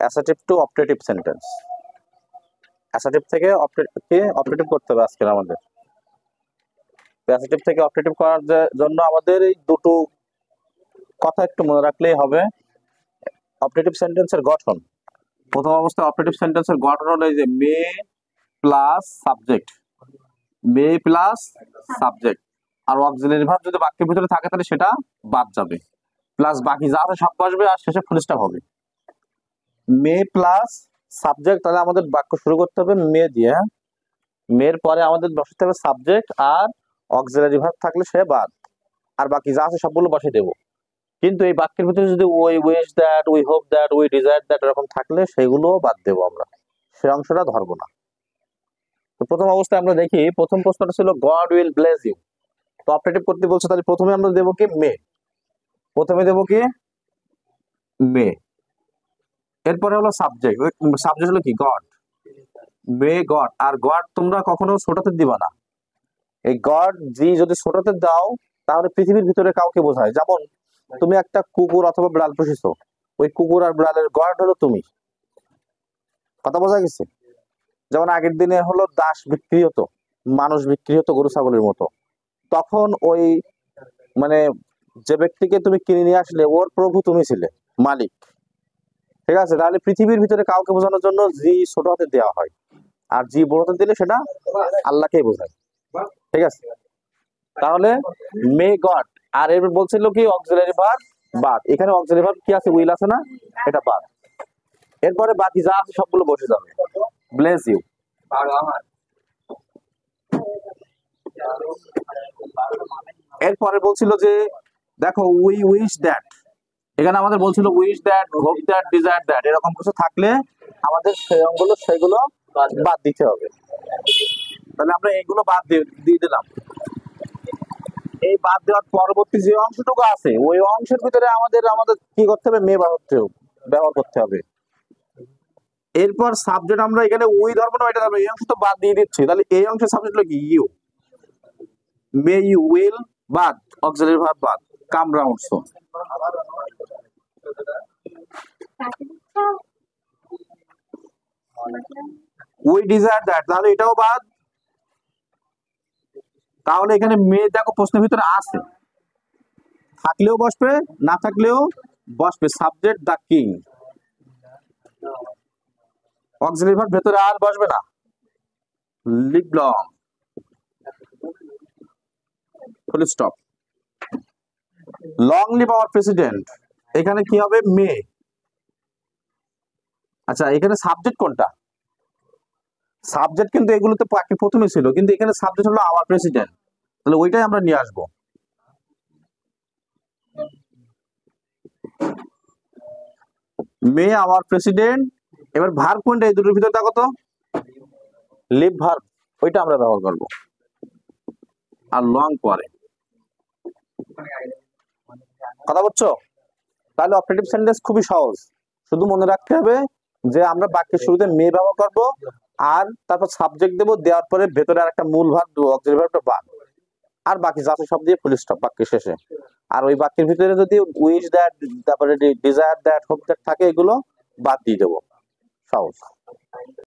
Assertive two optative sentence. Assertive থেকে optative করতে হবে আজকে আমাদের। অ্যাসার্টিভ থেকে অপটেটিভ করার জন্য আমাদের এই দুটো কথা একটু মনে রাখলেই হবে। অপটেটিভ সেন্টেন্সের গঠন, প্রথম অবস্থায় অপটেটিভ সেন্টেন্সের গঠন হলো এই যে may plus subject, may plus subject, আর অক্সিলারি ভার্ব যদি বাক্যের ভিতরে থাকে তাহলে সেটা বাদ যাবে, প্লাস বাকি যা আছে সব বসবে আর শেষে ফুল স্টপ হবে। মে প্লাস সাবজেক্ট, তাহলে আমাদের বাক্য শুরু করতে হবে মে দিয়ে। মের পরে আমাদের বসাতে হবে সাবজেক্ট, আর অক্সিলারি ভার্ব থাকলে সে বাদ, আর বাকি যা আছে সবগুলো বসে দেবো। কিন্তু এই বাক্যের ভিতরে যদি we wish that, we hope that, we desire that এরকম থাকলে সেগুলো বাদ দেবো, আমরা সেই অংশটা ধরবো না। তো প্রথম অবস্থায় আমরা দেখি, প্রথম প্রশ্নটা ছিল গড উইল ব্লেস ইউ। তো অপটেটিভ করতে বলছে, তাহলে প্রথমে আমরা দেবো কি মে, প্রথমে দেবো কি মে। এরপরে হলো সাবজেক্ট, সাবজেক্ট হলো কি গড, মে গড। আর গড তোমরা কখনো ছোটতে দিবা না, এই গড জি যদি ছোটতে দাও তাহলে পৃথিবীর ভিতরে কাউকে বোঝায়। যেমন তুমি একটা কুকুর অথবা বিড়াল পুষিছো, ওই কুকুর আর বিড়ালের গড হলো তুমি, কথা বোঝা গেছে? যেমন আগের দিনে হলো দাস বিক্রি হতো, মানুষ বিক্রি হতো গরু ছাগলের মতো, তখন ওই মানে যে ব্যক্তিকে তুমি কিনে নিয়ে আসলে ওর প্রভু তুমি ছিলে, মালিক, ঠিক আছে? তাহলে পৃথিবীর ভিতরে কাউকে বোঝানোর জন্য জি ছোট হাতে দেওয়া হয়, আর জি বড় হাতে দিলে সেটা আল্লাহকেই বোঝায়, ঠিক আছে? তাহলে মে গড, আর এর বলছিল কি অক্সিলারি ভার্ব বাদ, এখানে অক্সিলারি ভার্ব কি আছে, উইল আছে না, এটা বাদ। এরপরে বাকি যা আছে সবগুলো বসে যাবে, ব্লেস ইউ। এরপরে বলছিল যে দেখো উই উইশ দ্যাট, এখানে আমাদের বলছিল wish that, hope that, desire that, এরকম কিছু থাকলে আমাদের সেগুলো বাদ দিতে হবে। তাহলে আমরা এইগুলো বাদ দিয়ে দিলাম। এই বাদ দেওয়ার পরবর্তী যে অংশটুকু আছে ওই অংশের ভিতরে আমাদের কি করতে হবে, মে ব্যবহার করতে হবে। এরপর সাবজেক্ট আমরা এখানে উই ধরবো না, এটা ধরবো, এই অংশ তো বাদ দিয়ে দিচ্ছি, তাহলে এই অংশের সাবজেক্ট হলো কি ইউ, মে ইউ উইল বাদ, অক্সিলারি ভার্ব বাদ, come round soon. We desire that, তাহলে এটাও বাদ। তাহলে এখানে মে দেখো প্রশ্নের ভিতরে আছে, থাকলেও বসবে না থাকলেও বসবে, subject the king, auxiliary verb ভেতরে আর বসবে না, live long, full stop. Long live our president, এখানে কি হবে মে। আচ্ছা এখানে সাবজেক্ট কোনটা, সাবজেক্ট কিন্তু এগুলোতে প্রথমে ছিল, কিন্তু এখানে সাবজেক্ট হলো আওয়ার প্রেসিডেন্ট, তাহলে ওইটাই আমরা নিয়ে আসবো। মে আওয়ার প্রেসিডেন্ট, এবার ভার্ব কোনটা এই দুটোর ভিতরে দেখো তো, লিভ ভার্ব, ওইটা আমরা ব্যবহার করব। আর লং পরে, কথা বলছো? তাহলে অপারেটিভ সেন্টেন্স খুবই সহজ, শুধু মনে রাখতে হবে যে আমরা বাক্যের শুরুতে মে ব্যবহার করব, আর তারপর সাবজেক্ট দেবো, দেওয়ার পরে ভেতরে আর একটা মূল ভার্ব দেবো, অক্সিলারি ভার্বটা বাদ, আর বাকি যা আছে সব দিয়ে ফুল স্টপ বাক্যের শেষে। আর ওই বাক্যের ভিতরে যদি উইশ দ্যাট, তারপরে ডিজায়ার দ্যাট, হোপ দ্যাট থাকে, এগুলো বাদ দিয়ে দেবো, সহজ।